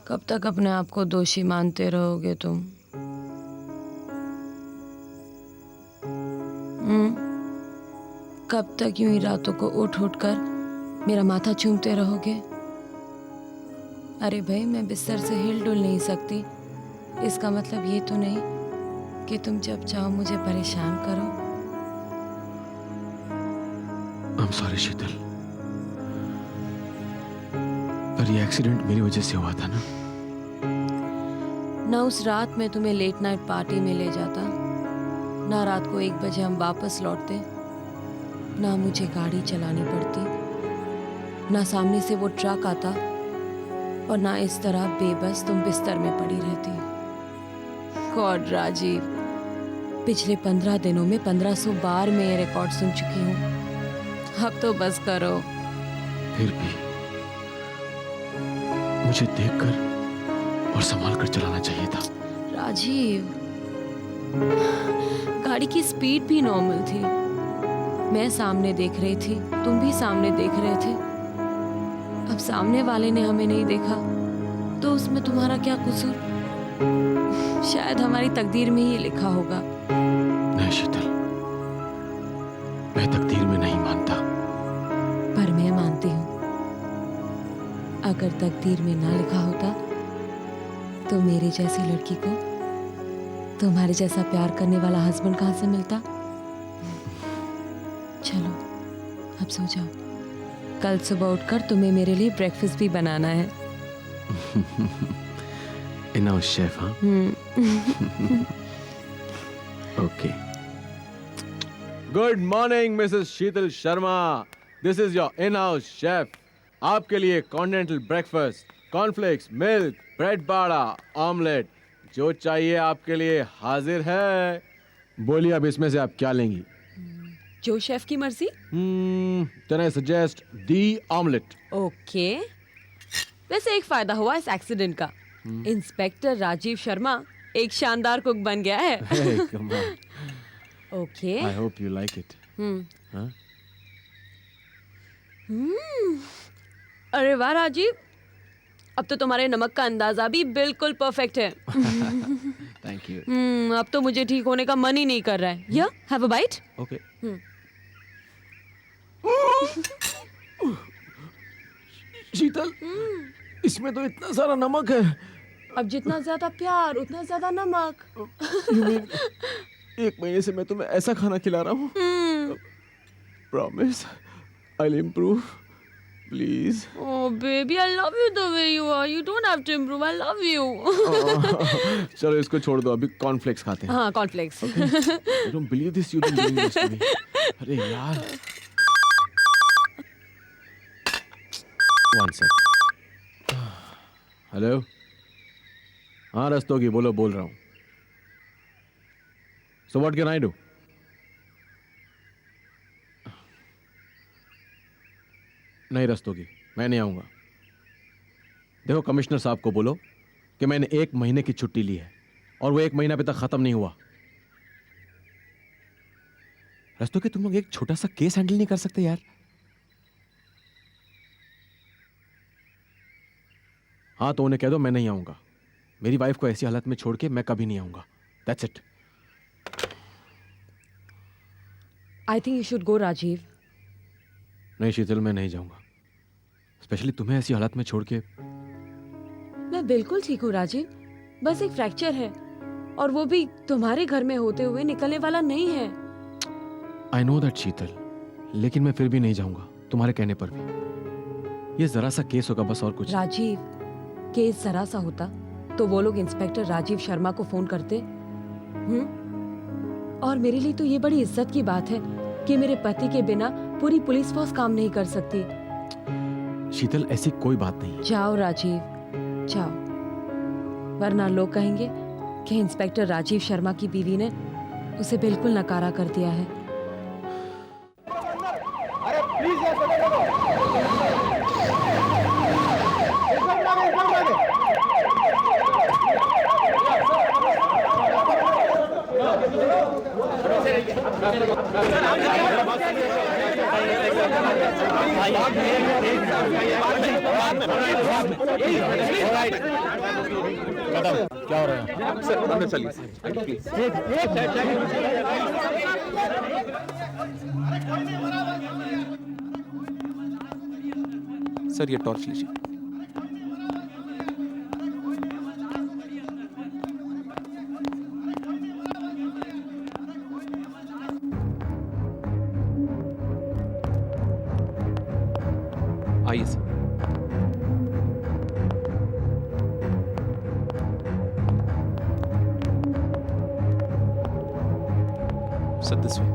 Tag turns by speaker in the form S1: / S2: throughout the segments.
S1: कब तक अपने आप को दोषी मानते रहोगे तुम? कब तक यूं ही रातों को उठ उठ कर मेरा माथा चूमते रहोगे? अरे भाई, मैं बिस्तर से हिल डुल नहीं सकती, इसका मतलब ये तो नहीं कि तुम जब चाहो मुझे परेशान करो।
S2: I'm sorry शीतल, पर ये एक्सीडेंट मेरी वजह से हुआ था ना।
S1: ना उस रात में तुम्हें लेट नाइट पार्टी में ले जाता, ना रात को 1 बजे हम वापस लौटते, ना मुझे गाड़ी चलानी पड़ती, ना सामने से वो ट्रक आता, और ना इस तरह बेबस तुम बिस्तर में पड़ी रहती। गॉड राजीव, पिछले 15 दिनों में 1500 बार मैं ये रिकॉर्ड सुन चुकी हूँ। अब तो बस करो।
S2: फिर भी मुझे देखकर और संभाल कर चलाना चाहिए था।
S1: राजीव, गाड़ी की स्पीड भी नॉर्मल थी, मैं सामने देख रही थी, तुम भी सामने देख रहे थे। अब सामने वाले ने हमें नहीं देखा तो उसमें तुम्हारा क्या कसूर? शायद हमारी तकदीर में ही लिखा होगा।
S2: नहीं शीतल, मैं तकदीर में नहीं मानता।
S1: पर मैं मानती हूँ। अगर तकदीर में ना लिखा होता तो मेरे जैसी लड़की को तुम्हारे जैसा प्यार करने वाला हस्बैंड कहाँ से मिलता? चलो अब सो जाओ, कल सुबह उठकर तुम्हें मेरे लिए ब्रेकफास्ट भी बनाना है।
S2: इन-हाउस शेफ, हाँ? Okay. Good morning Mrs Sheetal Sharma, this is your in-house chef. आपके लिए continental breakfast, cornflakes, milk, bread बाड़ा, ऑमलेट, जो चाहिए आपके लिए हाजिर है। बोलिए अब इसमें से आप क्या लेंगी?
S1: जो शेफ की मर्जी।
S2: Then I suggest the omelette.
S1: Okay. वैसे एक फायदा हुआ इस एक्सीडेंट का, इंस्पेक्टर राजीव शर्मा एक शानदार कुक बन गया है।
S2: Hey, come on.
S1: Okay.
S2: I hope you like it. Huh?
S1: अरे वाह राजीव, अब तो तुम्हारे नमक का अंदाजा भी बिल्कुल परफेक्ट है।
S2: Thank you.
S1: अब तो मुझे ठीक होने का मन ही नहीं कर रहा है। या हैव अ बाइट।
S2: Okay. शीतल, इसमें तो इतना सारा नमक है।
S1: अब जितना ज्यादा प्यार उतना ज्यादा नमक।
S2: You mean, 1 महीने से मैं तुम्हें ऐसा खाना खिला रहा हूँ? Promise, I'll improve. Please.
S1: Oh baby, I love you the way you are. You don't have to improve. I love you.
S2: चलो इसको छोड़ दो, अभी कॉर्नफ्लेक्स खाते हैं।
S1: हाँ, cornflakes.
S2: I don't believe this. You've been doing this to me. अरे यार। One sec. हेलो। हाँ रस्तोगी, बोलो, बोल रहा हूँ। So what can I do? नहीं रस्तोगी, मैं नहीं आऊंगा। देखो कमिश्नर साहब को बोलो कि मैंने 1 महीने की छुट्टी ली है और वो 1 महीना अभी तक खत्म नहीं हुआ। रस्तोगी, तुम लोग एक छोटा सा केस हैंडल नहीं कर सकते यार? हाँ तो उन्हें कह दो मैं नहीं आऊंगा। मेरी वाइफ को ऐसी हालत में छोड़ के मैं कभी नहीं आऊंगा। That's it.
S1: I think you should go, Rajiv.
S2: नहीं शीतल, मैं नहीं जाऊंगा, स्पेशली तुम्हें ऐसी हालत में छोड़ के।
S1: मैं बिल्कुल ठीक हूँ राजीव, बस एक फ्रैक्चर है और वो भी तुम्हारे घर में होते हुए निकलने वाला नहीं है।
S2: आई नो दैट शीतल, लेकिन मैं फिर भी नहीं जाऊंगा तुम्हारे कहने पर भी। ये जरा सा केस होगा बस, और कुछ।
S1: राजीव, केस जरा सा होता तो वो लोग इंस्पेक्टर राजीव शर्मा को फोन करते। और मेरे लिए तो ये बड़ी इज्जत की बात है कि मेरे पति के बिना पूरी पुलिस फोर्स काम नहीं कर सकती।
S2: शीतल, ऐसी कोई बात नहीं।
S1: जाओ राजीव, जाओ, वरना लोग कहेंगे कि इंस्पेक्टर राजीव शर्मा की बीवी ने उसे बिल्कुल नकारा कर दिया है।
S3: क्या हो रहा है सर? अंदर चलिए प्लीज। सर ये टॉर्च लीजिए। आइए सर। Sir this way.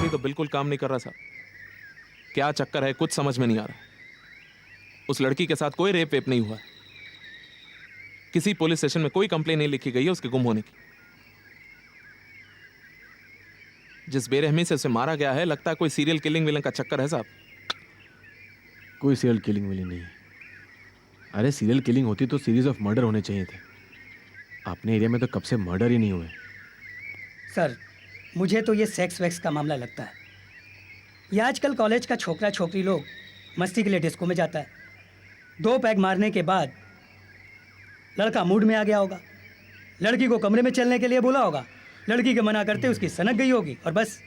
S3: तो बिल्कुल काम नहीं कर रहा साहब। क्या चक्कर है कुछ समझ में नहीं आ रहा। उस लड़की के साथ कोई रेप वेप नहीं हुआ है। किसी पुलिस स्टेशन में कोई कंप्लेन नहीं लिखी गई है उसके गुम होने की। जिस बेरहमी से उसे मारा गया है लगता है कोई सीरियल किलिंग विलिंग का चक्कर है साहब।
S2: कोई सीरियल किलिंग विलिंग नहीं है। अरे सीरियल किलिंग होती तो सीरीज ऑफ मर्डर होने चाहिए थे। अपने एरिया में तो कब से मर्डर ही नहीं हुए।
S4: सर मुझे तो ये सेक्स वैक्स का मामला लगता है। ये आजकल कॉलेज का छोकरा छोकरी लोग मस्ती के लिए डिस्को में जाता है। 2 पैग मारने के बाद लड़का मूड में आ गया होगा, लड़की को कमरे में चलने के लिए बोला होगा, लड़की के मना करते उसकी सनक गई होगी और बस।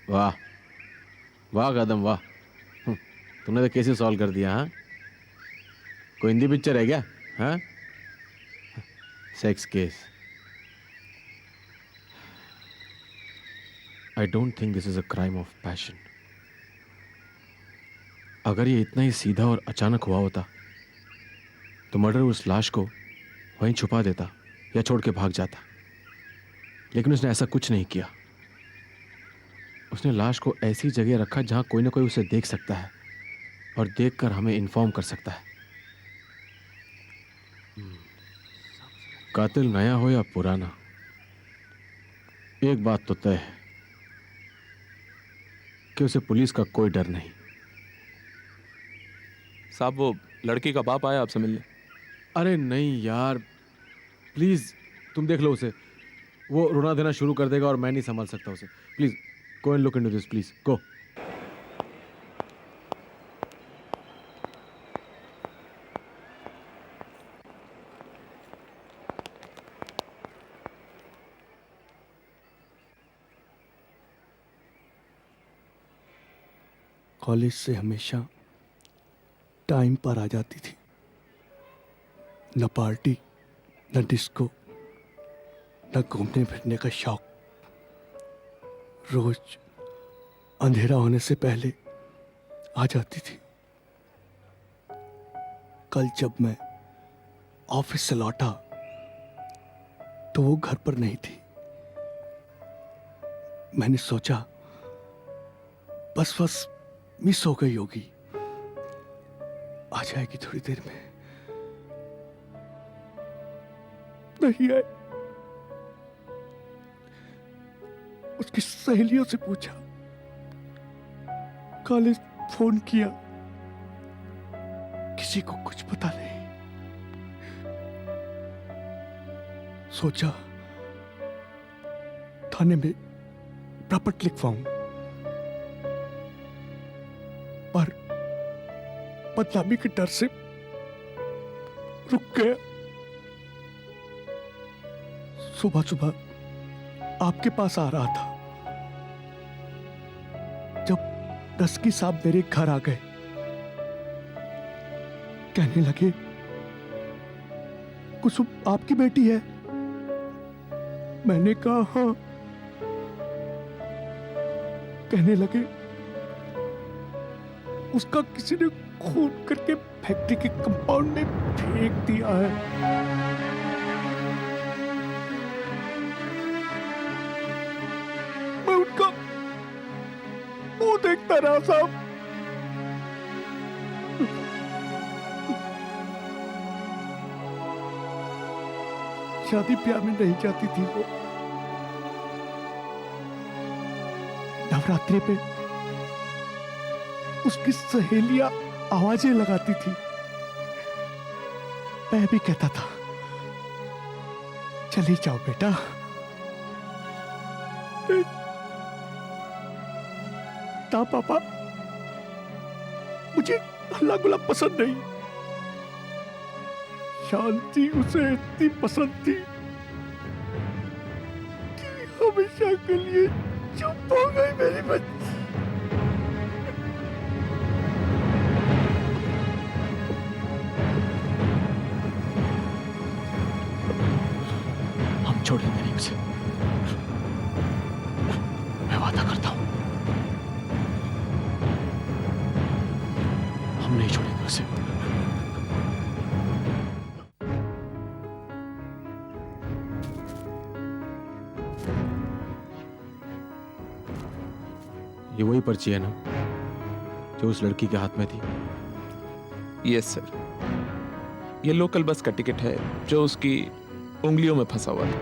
S2: वाह वाह कदम वाह, तुमने तो केस सॉल्व कर दिया। हाँ कोई हिंदी पिक्चर है क्या? हाँ sex case. I don't think this is a crime of passion. अगर ये इतना ही सीधा और अचानक हुआ होता तो मर्डर उस लाश को वहीं छुपा देता या छोड़ के भाग जाता, लेकिन उसने ऐसा कुछ नहीं किया। उसने लाश को ऐसी जगह रखा जहां कोई ना कोई उसे देख सकता है और देखकर हमें इन्फॉर्म कर सकता है। कातिल नया हो या पुराना, एक बात तो तय है कि उसे पुलिस का कोई डर नहीं।
S3: साहब वो लड़की का बाप आया आपसे मिलने।
S2: अरे नहीं यार प्लीज तुम देख लो उसे, वो रोना देना शुरू कर देगा और मैं नहीं संभाल सकता उसे। Please go and look into this, please go.
S5: College से हमेशा टाइम पर आ जाती थी। न पार्टी, न डिस्को, न घूमने फिरने का शौक। रोज अंधेरा होने से पहले आ जाती थी। कल जब मैं ऑफिस से लौटा तो वो घर पर नहीं थी। मैंने सोचा बस मिस हो गई होगी, आ जाएगी थोड़ी देर में। नहीं आई। उसकी सहेलियों से पूछा, कॉलेज फोन किया, किसी को कुछ पता नहीं। सोचा थाने में प्रॉपर्ट लिखवाऊं, पर बदनामी के डर से रुक गया। सुबह सुबह आपके पास आ रहा था जब दस्की साहब मेरे घर आ गए। कहने लगे, कुसुम आपकी बेटी है? मैंने कहा हाँ। कहने लगे, उसका किसी ने खून करके फैक्ट्री के कंपाउंड में फेंक दिया है। मैं उनका मुंह देखता रहा साहब। शादी ब्याह में नहीं जाती थी वो। नवरात्रि पे उसकी सहेलियां आवाजें लगाती थी। मैं भी कहता था, चली जाओ बेटा। ना पापा, मुझे हल्ला गुल्ला पसंद नहीं। शांति उसे इतनी पसंद थी कि हमेशा के लिए चुप हो गई मेरी बच्ची। हम छोड़ेंगे नहीं उसे, मैं वादा करता हूं। हम नहीं छोड़ेंगे उसे।
S2: ये वही पर्ची है ना जो उस लड़की के हाथ में थी?
S3: यस सर, ये लोकल बस का टिकट है जो उसकी उंगलियों में फंसा हुआ था।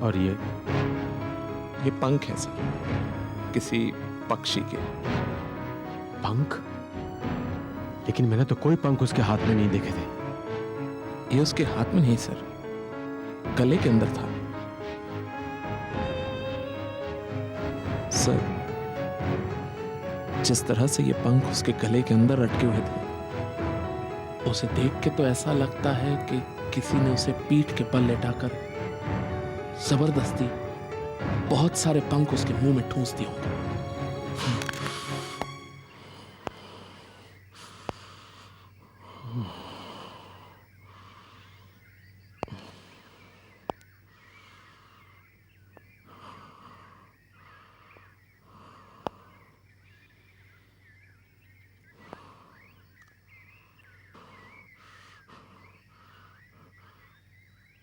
S2: और
S3: ये पंख है सर, किसी पक्षी के।
S2: पंख? लेकिन मैंने तो कोई पंख उसके हाथ में नहीं देखे थे।
S3: ये उसके हाथ में नहीं सर, गले के अंदर था। सर, जिस तरह से ये पंख उसके गले के अंदर अटके हुए थे, उसे देख के तो ऐसा लगता है कि किसी ने उसे पीठ के बल लेटाकर जबरदस्ती बहुत सारे पंख उसके मुंह में ठूंस दिए होंगे।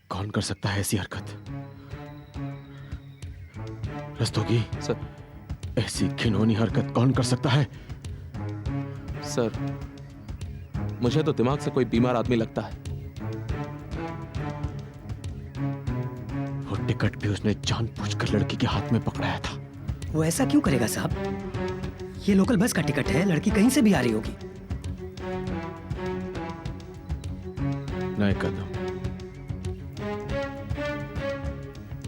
S2: कौन कर सकता है ऐसी हरकत? रस्तोगी,
S3: सर,
S2: ऐसी घिनौनी हरकत कौन कर सकता है?
S3: सर, मुझे तो दिमाग से कोई बीमार आदमी लगता है।
S2: वो टिकट भी उसने जानबूझकर लड़की के हाथ में पकड़ाया था।
S4: वो ऐसा क्यों करेगा साहब? ये लोकल बस का टिकट है, लड़की कहीं से भी आ रही होगी।
S2: नहीं कदम,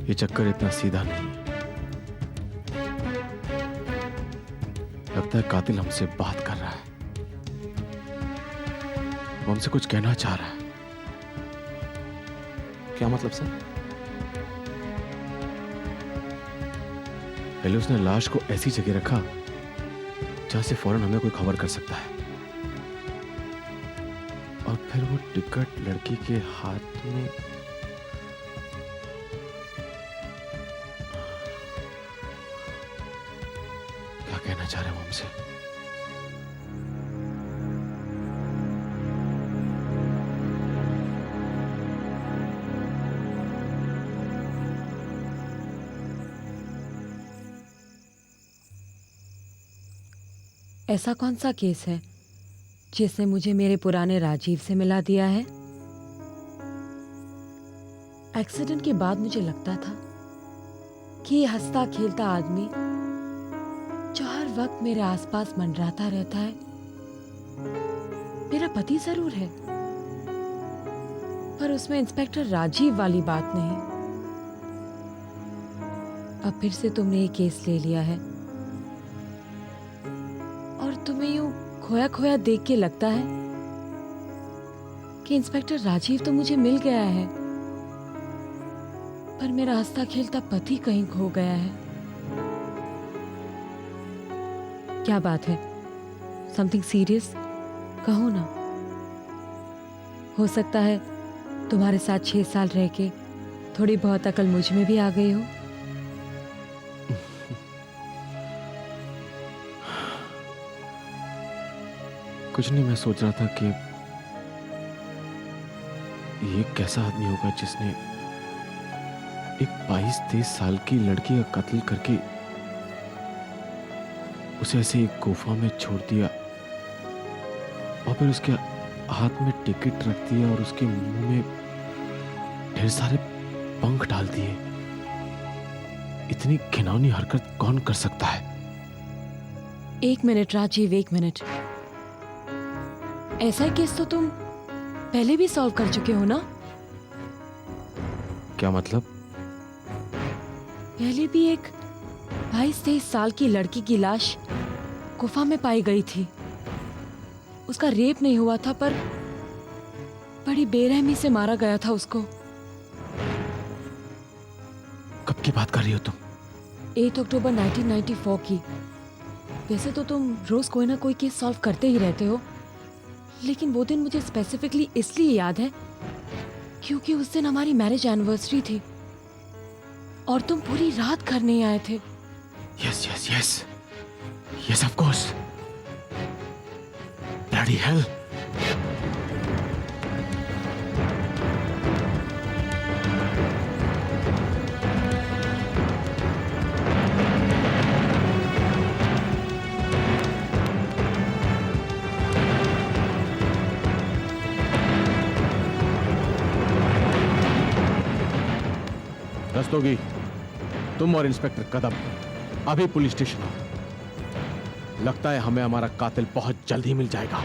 S2: ये चक्कर इतना सीधा नहीं। लगता है कातिल हमसे बात कर रहा है, वो हमसे कुछ कहना चाह रहा है।
S3: क्या मतलब सर?
S2: पहले उसने लाश को ऐसी जगह रखा जहां से फौरन हमें कोई खबर कर सकता है, और फिर वो टिकट लड़की के हाथ में। क्या कहना चाह रहे हो हमसे?
S1: ऐसा कौन सा केस है जिसने मुझे मेरे पुराने राजीव से मिला दिया है? एक्सीडेंट के बाद मुझे लगता था कि ये हंसता खेलता आदमी जो हर वक्त मेरे आसपास मंडराता रहता है मेरा पति जरूर है, पर उसमें इंस्पेक्टर राजीव वाली बात नहीं। अब फिर से तुमने ये केस ले लिया है और तुम्हें यूं खोया खोया देख के लगता है कि इंस्पेक्टर राजीव तो मुझे मिल गया है, पर मेरा हंसता खेलता पति कहीं खो गया है। क्या बात है? Something serious? कहो ना। हो सकता है तुम्हारे साथ 6 साल रह के थोड़ी बहुत अकल मुझ में भी आ गई हो।
S2: कुछ नहीं, मैं सोच रहा था कि ये कैसा आदमी होगा जिसने एक 22-23 साल की लड़की का कत्ल करके उसे ऐसे एक गुफा में छोड़ दिया और फिर उसके हाथ में टिकट रख दिया और उसके मुंह में ढेर सारे पंख डाल दिए। इतनी घिनौनी हरकत कौन कर सकता है?
S1: 1 मिनट राजीव, 1 मिनट। ऐसा केस तो तुम पहले भी सॉल्व कर चुके हो ना?
S2: क्या मतलब?
S1: पहले भी एक 22-23 साल की लड़की की लाश गुफा में पाई गई थी। उसका रेप नहीं हुआ था, पर बड़ी बेरहमी से मारा गया था उसको।
S2: कब की बात कर रही हो तुम?
S1: 8 अक्टूबर 1994 की। वैसे तो तुम रोज कोई ना कोई केस सॉल्व करते ही रहते हो, लेकिन वो दिन मुझे स्पेसिफिकली इसलिए याद है क्योंकि उस दिन हमारी मैरिज एनिवर्सरी थी और तुम पूरी रात घर नहीं आए थे।
S2: Yes yes yes yes, of course. Bloody hell. Rastogi, तुम और इंस्पेक्टर कदम अभी पुलिस स्टेशन आओ। लगता है हमें हमारा कातिल बहुत जल्द ही मिल जाएगा।